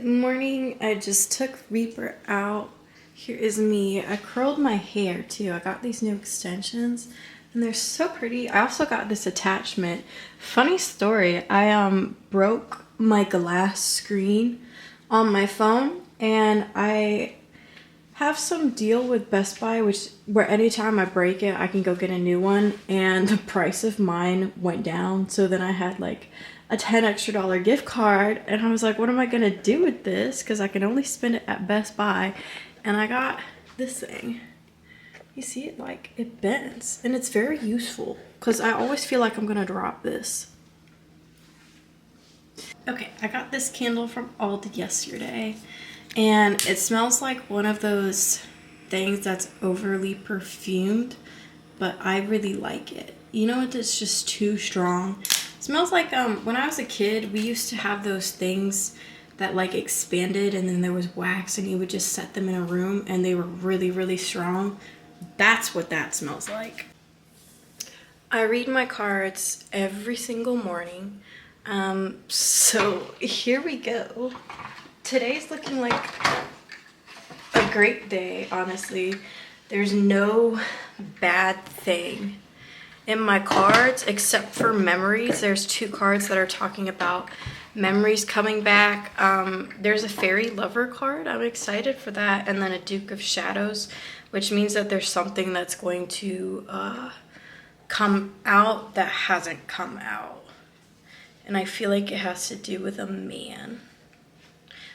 Good morning. I just took Reaper out. Here is me. I curled my hair too. I got these new extensions and they're so pretty. I also got this attachment. Funny story, I broke my glass screen on my phone and I have some deal with Best Buy where anytime I break it I can go get a new one, and the price of mine went down, so then I had like a $10 extra gift card and I was like, what am I gonna do with this, because I can only spend it at Best Buy. And I got this thing. You see it, like it bends and it's very useful because I always feel like I'm gonna drop this. Okay, I got this candle from Aldi yesterday and it smells like one of those things that's overly perfumed, but I really like it. You know, it's just too strong. It smells like when I was a kid, we used to have those things that like expanded and then there was wax and you would just set them in a room and they were really, really strong. That's what that smells like. I read my cards every single morning. So here we go. Today's looking like a great day, honestly. There's no bad thing in my cards except for memories. There's 2 cards that are talking about memories coming back. There's a fairy lover card. I'm excited for that. And then a Duke of Shadows, which means that there's something that's going to come out that hasn't come out. And I feel like it has to do with a man.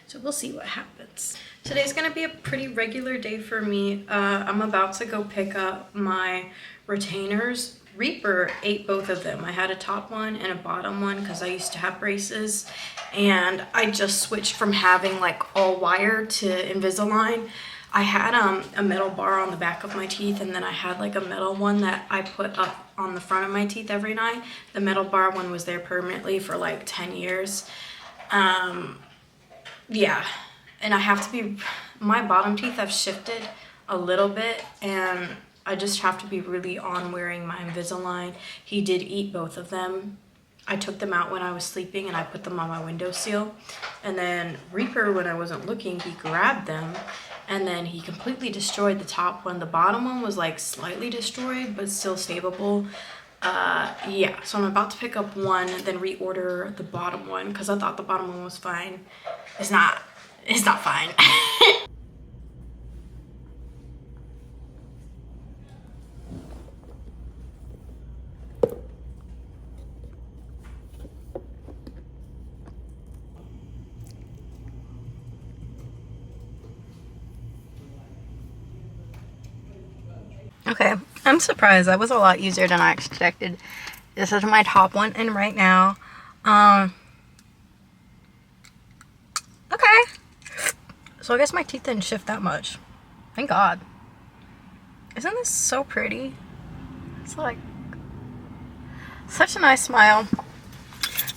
So we'll see what happens. Today's gonna be a pretty regular day for me. I'm about to go pick up my retainers. Reaper ate both of them. I had a top one and a bottom one because I used to have braces, and I just switched from having like all wire to Invisalign. I had a metal bar on the back of my teeth, and then I had like a metal one that I put up on the front of my teeth every night. The metal bar one was there permanently for like 10 years. Yeah, and I have to be, my bottom teeth have shifted a little bit and I just have to be really on wearing my Invisalign. He did eat both of them. I took them out when I was sleeping and I put them on my windowsill. And then Reaper, when I wasn't looking, he grabbed them and then he completely destroyed the top one. The bottom one was like slightly destroyed, but still savable. Yeah, so I'm about to pick up one and then reorder the bottom one because I thought the bottom one was fine. It's not fine. Okay, I'm surprised. That was a lot easier than I expected. This is my top one, and right now, okay. So I guess my teeth didn't shift that much. Thank God. Isn't this so pretty? It's like such a nice smile.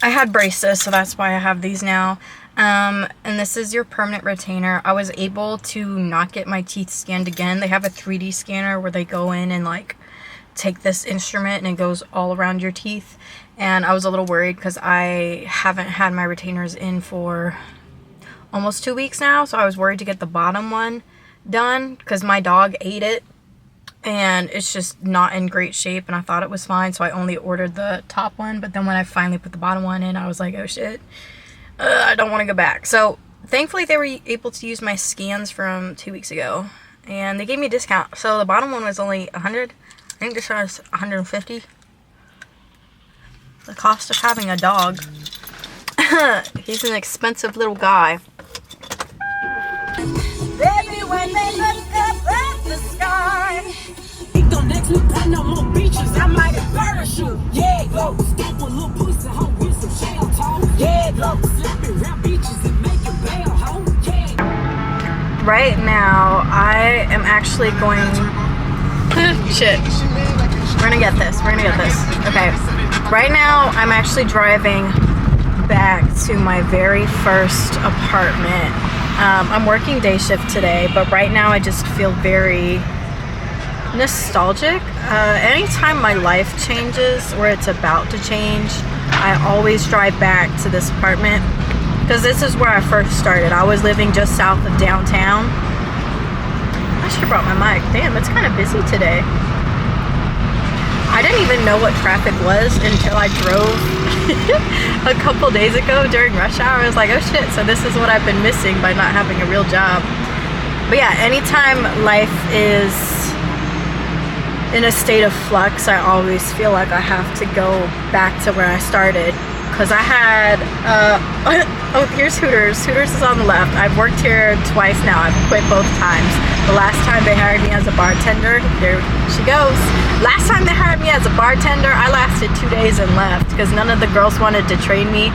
I had braces, so that's why I have these now. And this is your permanent retainer. I was able to not get my teeth scanned again. They have a 3D scanner where they go in and like take this instrument and it goes all around your teeth. And I was a little worried because I haven't had my retainers in for almost 2 weeks now. So I was worried to get the bottom one done because my dog ate it and it's just not in great shape and I thought it was fine. So I only ordered the top one. But then when I finally put the bottom one in, I was like, oh shit. I don't want to go back. So thankfully they were able to use my scans from 2 weeks ago and they gave me a discount. So the bottom one was only 100. I think this one was 150. The cost of having a dog. He's an expensive little guy. Baby, when they look up at the sky, it don't let me put no more beaches. I might have parachute. Yeah, go. Stop a little pussy home with some shell toe. Yeah, go. Slap it around beaches and make it bail home. Yeah. Right now, I am actually going. Shit. We're gonna get this. We're gonna get this. Okay. Right now, I'm actually driving back to my very first apartment. I'm working day shift today, but right now I just feel very nostalgic. Anytime my life changes or it's about to change, I always drive back to this apartment because this is where I first started. I was living just south of downtown. I should have brought my mic. Damn, it's kind of busy today. I didn't even know what traffic was until I drove a couple days ago during rush hour. I was like, oh shit, so this is what I've been missing by not having a real job. But yeah, anytime life is in a state of flux, I always feel like I have to go back to where I started. Because I had, oh, here's Hooters. Hooters is on the left. I've worked here twice now. I've quit both times. The last time they hired me as a bartender, there she goes. Last time they hired me as a bartender, I lasted 2 days and left because none of the girls wanted to train me.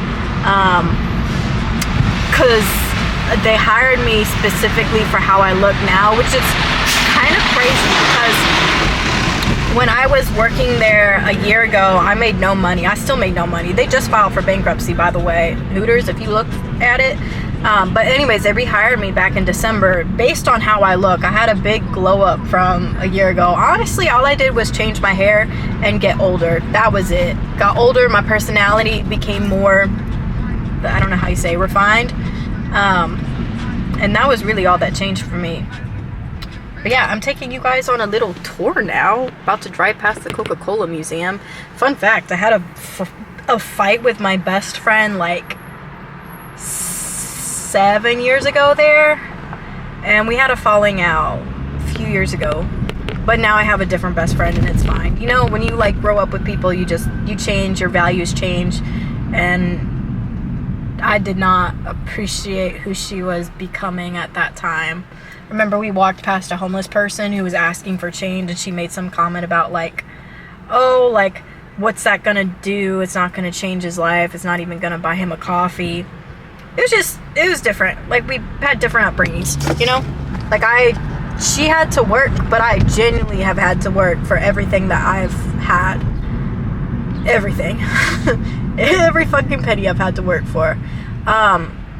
Because they hired me specifically for how I look now, which is kind of crazy because when I was working there a year ago, I made no money. I still made no money. They just filed for bankruptcy, by the way. Hooters, if you look at it. But anyways, they rehired me back in December based on how I look. I had a big glow up from a year ago. Honestly, all I did was change my hair and get older. That was it. Got older, my personality became more, I don't know how you say, refined. And that was really all that changed for me. But yeah, I'm taking you guys on a little tour now. About to drive past the Coca-Cola Museum. Fun fact, I had a fight with my best friend like 7 years ago there. And we had a falling out a few years ago. But now I have a different best friend and it's fine. You know, when you like grow up with people, you change, your values change. And I did not appreciate who she was becoming at that time. Remember, we walked past a homeless person who was asking for change and she made some comment about like, oh, like, what's that gonna do? It's not gonna change his life. It's not even gonna buy him a coffee. It was different. Like, we had different upbringings, you know? Like, she had to work, but I genuinely have had to work for everything that I've had. Everything. Every fucking penny I've had to work for.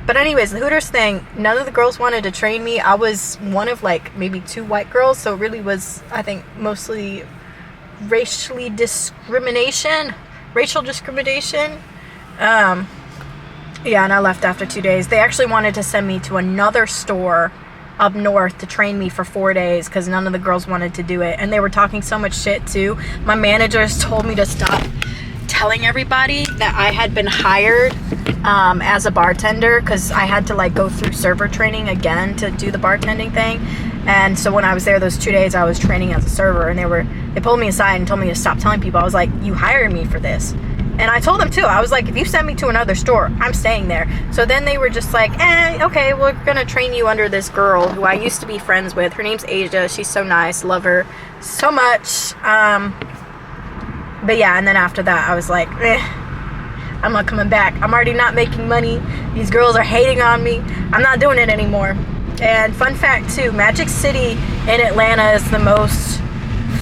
But anyways, the Hooters thing, none of the girls wanted to train me. I was one of like maybe 2 white girls, so it really was, I think, mostly racial discrimination. Yeah, and I left after 2 days. They actually wanted to send me to another store up north to train me for 4 days because none of the girls wanted to do it. And they were talking so much shit too. My managers told me to stop telling everybody that I had been hired as a bartender because I had to like go through server training again to do the bartending thing. And so when I was there those 2 days, I was training as a server, and they pulled me aside and told me to stop telling people. I was like, you hired me for this. And I told them too. I was like, if you send me to another store, I'm staying there. So then they were just like, okay, we're gonna train you under this girl who I used to be friends with. Her name's Asia. She's so nice. Love her so much. But yeah, and then after that, I was like, I'm not coming back. I'm already not making money. These girls are hating on me. I'm not doing it anymore. And fun fact too, Magic City in Atlanta is the most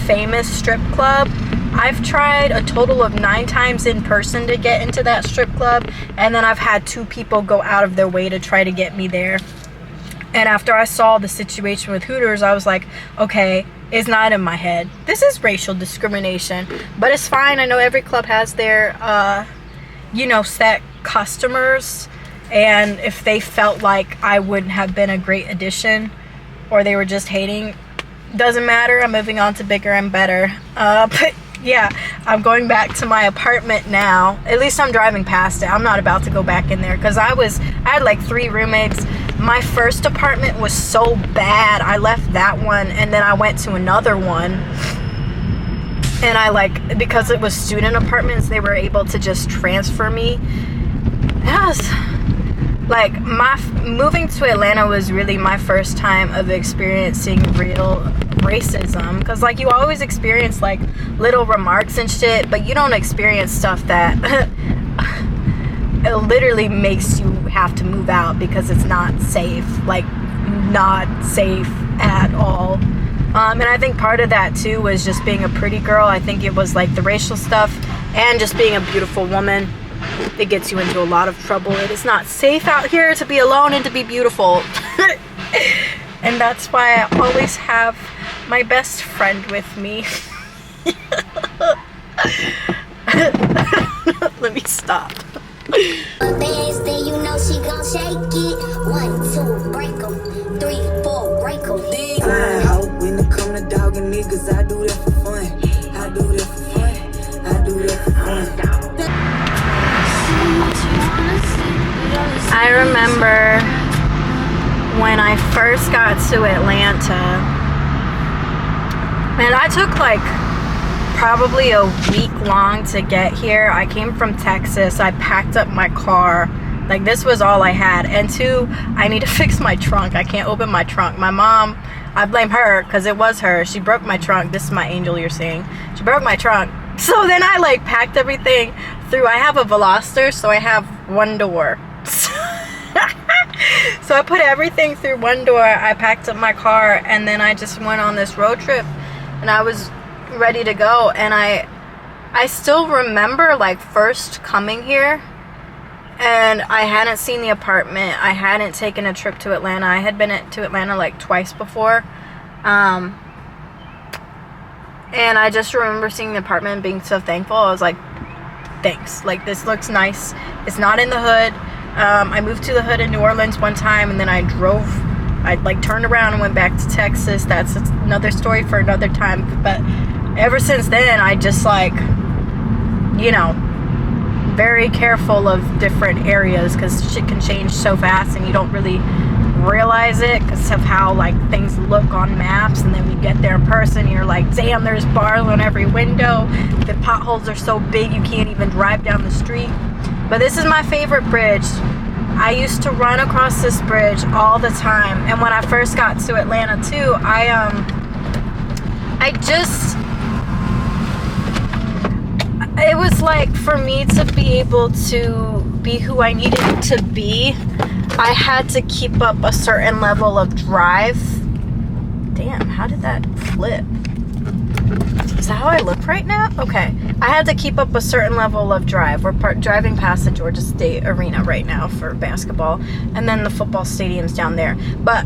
famous strip club. I've tried a total of 9 times in person to get into that strip club, and then I've had 2 people go out of their way to try to get me there. And after I saw the situation with Hooters, I was like, okay, it's not in my head. This is racial discrimination, but it's fine. I know every club has their, set customers, and if they felt like I wouldn't have been a great addition, or they were just hating, doesn't matter. I'm moving on to bigger and better. But yeah, I'm going back to my apartment now. At least I'm driving past it. I'm not about to go back in there because I had like 3 roommates. My first apartment was so bad. I left that one and then I went to another one. And because it was student apartments, they were able to just transfer me. Moving to Atlanta was really my first time of experiencing real racism, because you always experience little remarks and shit, but you don't experience stuff that it literally makes you have to move out because it's not safe, not safe at all. And I think part of that too was just being a pretty girl. I think it was the racial stuff and just being a beautiful woman. It gets you into a lot of trouble. It is not safe out here to be alone and to be beautiful. And that's why I always have my best friend with me. Let me stop. she gon' shake it. 1, 2, break 'em. 3, 4, break 'em. Fine hoe, when it come to dogging niggas, I do that for fun. I do that for fun. I do that for fun. I remember when I first got to Atlanta, man, I took like probably a week long to get here. I came from Texas. I packed up my car. Like, this was all I had. And 2, I need to fix my trunk. I can't open my trunk. My mom, I blame her because it was her. She broke my trunk. This is my angel you're seeing. She broke my trunk. So then I like packed everything through. I have a Veloster, so I have one door. So I put everything through one door. I packed up my car, and then I just went on this road trip, and I was ready to go. And I still remember like first coming here, and I hadn't seen the apartment. I hadn't taken a trip to Atlanta. I had been to Atlanta like twice before. And I just remember seeing the apartment and being so thankful. I was like, thanks. Like, this looks nice. It's not in the hood. I moved to the hood in New Orleans one time, and then I like turned around and went back to Texas. That's another story for another time. But ever since then, I just like, you know, very careful of different areas because shit can change so fast and you don't really realize it because of how like things look on maps, and then you get there in person, you're like, damn, there's bars on every window. The potholes are so big you can't even drive down the street. But this is my favorite bridge. I used to run across this bridge all the time, and when I first got to Atlanta too, it was like, for me to be able to be who I needed to be, I had to keep up a certain level of drive. Damn, how did that flip? Is that how I look right now? Okay. I had to keep up a certain level of drive. We're driving past the Georgia State Arena right now for basketball, and then the football stadium's down there. But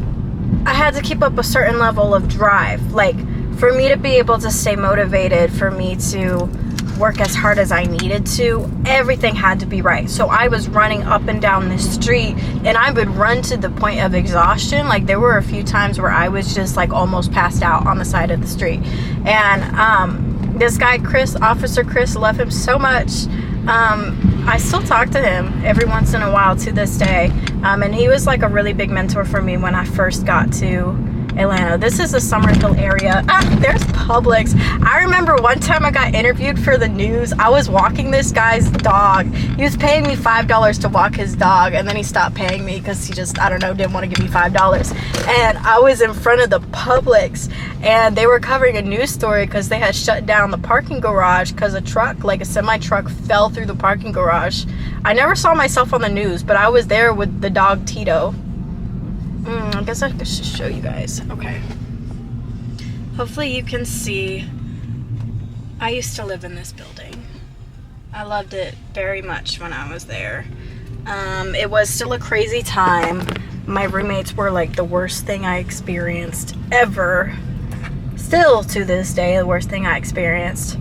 I had to keep up a certain level of drive. Like, for me to be able to stay motivated, for me to work as hard as I needed to, everything had to be right. So I was running up and down the street, and I would run to the point of exhaustion. Like, there were a few times where I was just like almost passed out on the side of the street. And this guy Officer Chris, love him so much. I still talk to him every once in a while to this day, and he was like a really big mentor for me when I first got to Atlanta. This is the Summerhill area. There's Publix. I remember one time I got interviewed for the news. I was walking this guy's dog. He was paying me $5 to walk his dog, and then he stopped paying me because he just, I don't know, didn't want to give me $5. And I was in front of the Publix, and they were covering a news story because they had shut down the parking garage because a truck, like a semi-truck, fell through the parking garage. I never saw myself on the news, but I was there with the dog Tito. I guess I should show you guys. Okay. Hopefully you can see. I used to live in this building. I loved it very much when I was there. It was still a crazy time. My roommates were like the worst thing I experienced ever. Still to this day, the worst thing I experienced.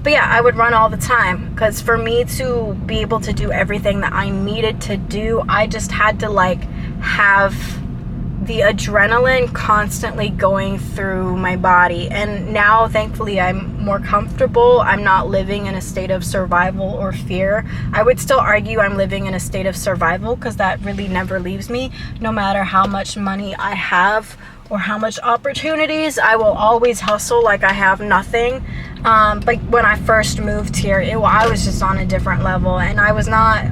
But yeah, I would run all the time because for me to be able to do everything that I needed to do, I just had to like have the adrenaline constantly going through my body. And now thankfully I'm more comfortable. I'm not living in a state of survival or fear. I would still argue I'm living in a state of survival because that really never leaves me. No matter how much money I have or how much opportunities, I will always hustle like I have nothing. But when I first moved here, I was just on a different level, and I was not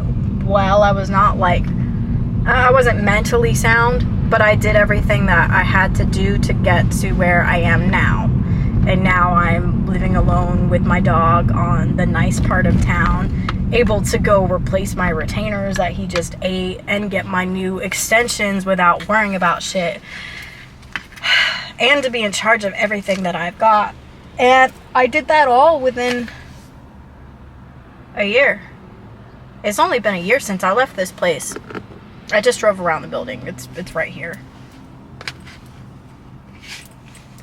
I wasn't mentally sound, but I did everything that I had to do to get to where I am now. And now I'm living alone with my dog on the nice part of town, able to go replace my retainers that he just ate and get my new extensions without worrying about shit. And to be in charge of everything that I've got. And I did that all within a year. It's only been a year since I left this place. I just drove around the building. It's right here.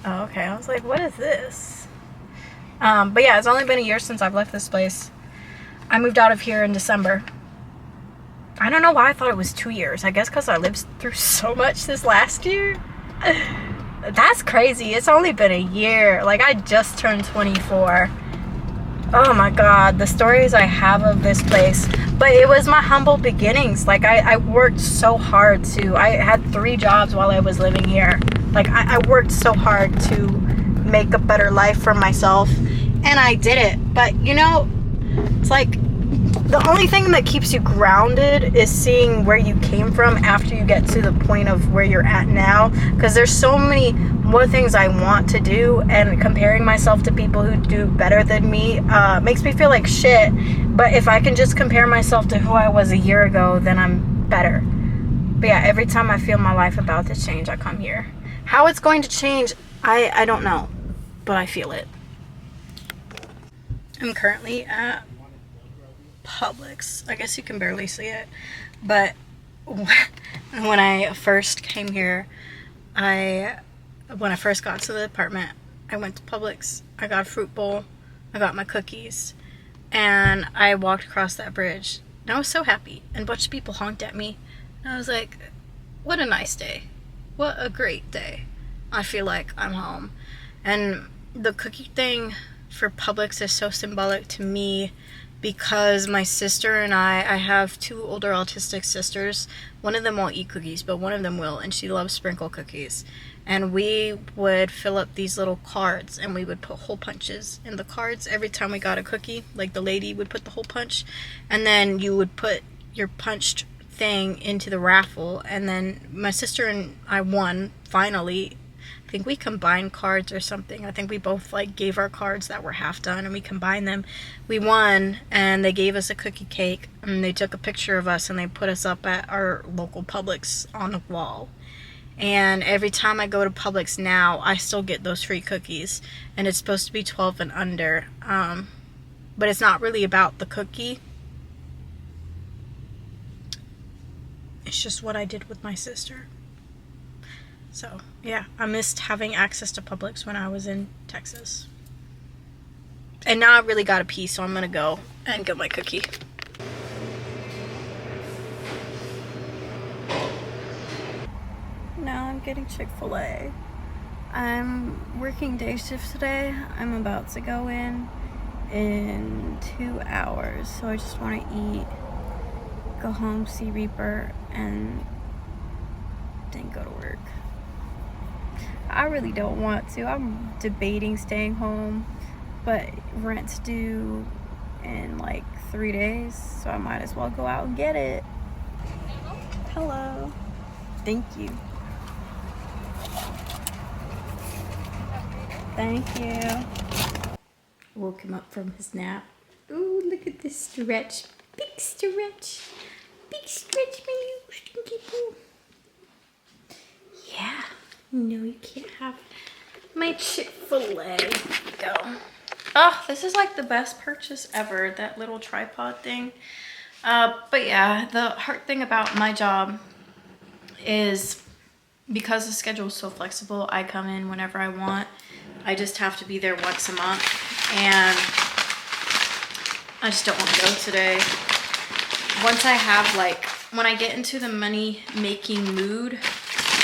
Oh, okay. I was like, what is this? But yeah, it's only been a year since I've left this place. I moved out of here in December. I don't know why I thought it was 2 years. I guess because I lived through so much this last year. That's crazy. It's only been a year. Like, I just turned 24. Oh my god, the stories I have of this place. But it was my humble beginnings. Like, I worked so hard to... I had 3 jobs while I was living here. Like, I worked so hard to make a better life for myself. And I did it. But, you know, it's like... the only thing that keeps you grounded is seeing where you came from after you get to the point of where you're at now. Because there's so many more things I want to do, and comparing myself to people who do better than me makes me feel like shit. But if I can just compare myself to who I was a year ago, then I'm better. But yeah, every time I feel my life about to change, I come here. How it's going to change, I don't know, but I feel it. I'm currently at Publix. I guess you can barely see it, but when I first came here, when I first got to the apartment, I went to Publix. I got a fruit bowl, I got my cookies, and I walked across that bridge, and I was so happy, and a bunch of people honked at me, and I was like, what a nice day, what a great day. I feel like I'm home. And the cookie thing for Publix is so symbolic to me, because my sister and I have 2 older autistic sisters. One of them won't eat cookies, but one of them will, and she loves sprinkle cookies. And we would fill up these little cards, and we would put hole punches in the cards every time we got a cookie. Like, the lady would put the hole punch, and then you would put your punched thing into the raffle. And then my sister and I won, finally. I think we combined cards or something. I think we both like gave our cards that were half done, and we combined them. We won, and they gave us a cookie cake, and they took a picture of us, and they put us up at our local Publix on the wall. And every time I go to Publix now, I still get those free cookies, and it's supposed to be 12 and under, but it's not really about the cookie. It's just what I did with my sister. So, yeah, I missed having access to Publix when I was in Texas. And now I really gotta pee, so I'm gonna go and get my cookie. Now I'm getting Chick-fil-A. I'm working day shift today. I'm about to go in 2 hours. So I just want to eat, go home, see Reaper, and then go to work. I really don't want to. I'm debating staying home, but rent's due in like 3 days, so I might as well go out and get it. Hello. Thank you. Thank you. Woke him up from his nap. Ooh, look at this stretch. Big stretch. Big stretch, my little stinky poo. Yeah. No, you can't have my Chick-fil-A. Go. Oh, this is like the best purchase ever, that little tripod thing. But yeah, the hard thing about my job is because the schedule is so flexible, I come in whenever I want. I just have to be there once a month, and I just don't want to go today. Once I have, like, when I get into the money making mood,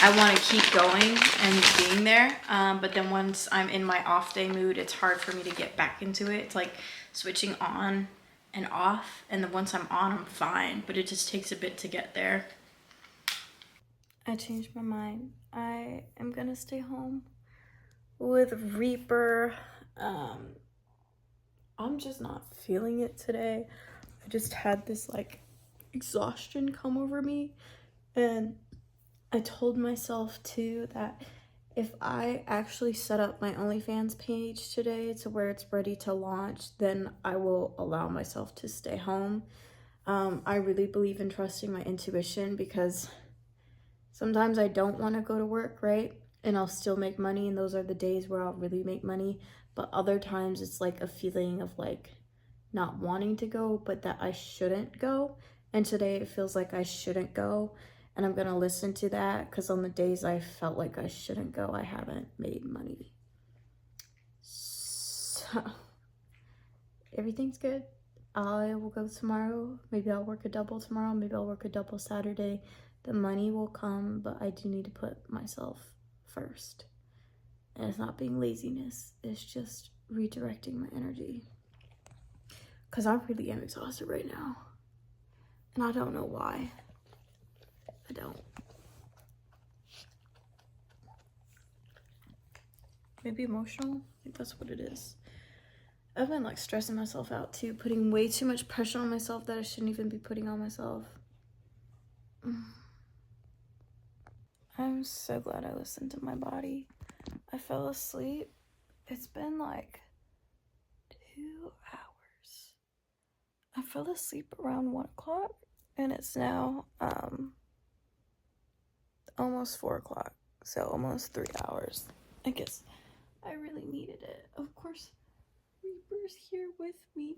I want to keep going and being there, but then once I'm in my off day mood, it's hard for me to get back into it. It's like switching on and off, and then once I'm on, I'm fine, but it just takes a bit to get there. I changed my mind. I am gonna stay home with Reaper. I'm just not feeling it today. I just had this like exhaustion come over me, and I told myself too that if I actually set up my OnlyFans page today to where it's ready to launch, then I will allow myself to stay home. I really believe in trusting my intuition, because sometimes I don't want to go to work, right? And I'll still make money, and those are the days where I'll really make money. But other times it's like a feeling of like not wanting to go, but that I shouldn't go. And today it feels like I shouldn't go. And I'm gonna listen to that, because on the days I felt like I shouldn't go, I haven't made money. So everything's good. I will go tomorrow. Maybe I'll work a double tomorrow. Maybe I'll work a double Saturday. The money will come, but I do need to put myself first. And it's not being laziness. It's just redirecting my energy. Because I really am exhausted right now. And I don't know why. I don't. Maybe emotional? I think that's what it is. I've been like stressing myself out too, putting way too much pressure on myself that I shouldn't even be putting on myself. I'm so glad I listened to my body. I fell asleep. It's been like 2 hours. I fell asleep around 1 o'clock and it's now almost 4 o'clock. So almost 3 hours. I guess I really needed it. Of course, Reaper's here with me.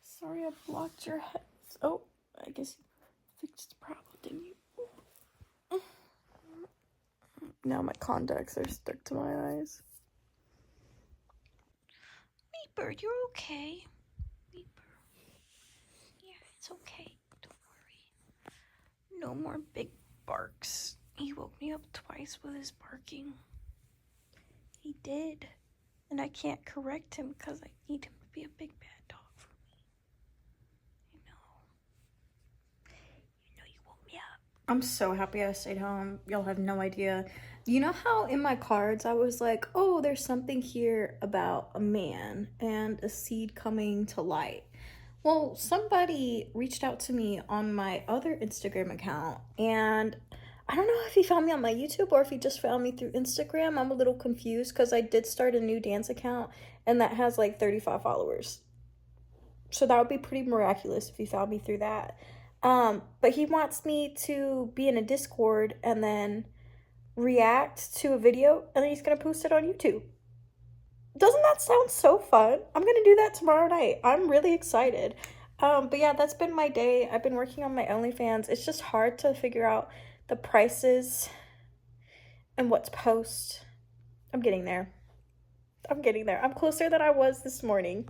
Sorry I blocked your head. Oh, I guess you fixed the problem, didn't you? Now my contacts are stuck to my eyes. Reaper, you're okay. Reaper. Yeah, it's okay. Don't worry. No more big barks. He woke me up twice with his barking. He did. And I can't correct him because I need him to be a big bad dog for me. You know you woke me up. I'm so happy I stayed home. Y'all have no idea. You know how in my cards I was like, oh, there's something here about a man and a seed coming to light. Well, somebody reached out to me on my other Instagram account, and I don't know if he found me on my YouTube or if he just found me through Instagram. I'm a little confused because I did start a new dance account and that has like 35 followers. So that would be pretty miraculous if he found me through that. But he wants me to be in a Discord and then react to a video and then he's going to post it on YouTube. Doesn't that sound so fun? I'm going to do that tomorrow night. I'm really excited. But yeah, that's been my day. I've been working on my OnlyFans. It's just hard to figure out the prices and what to post. I'm getting there. I'm closer than I was this morning.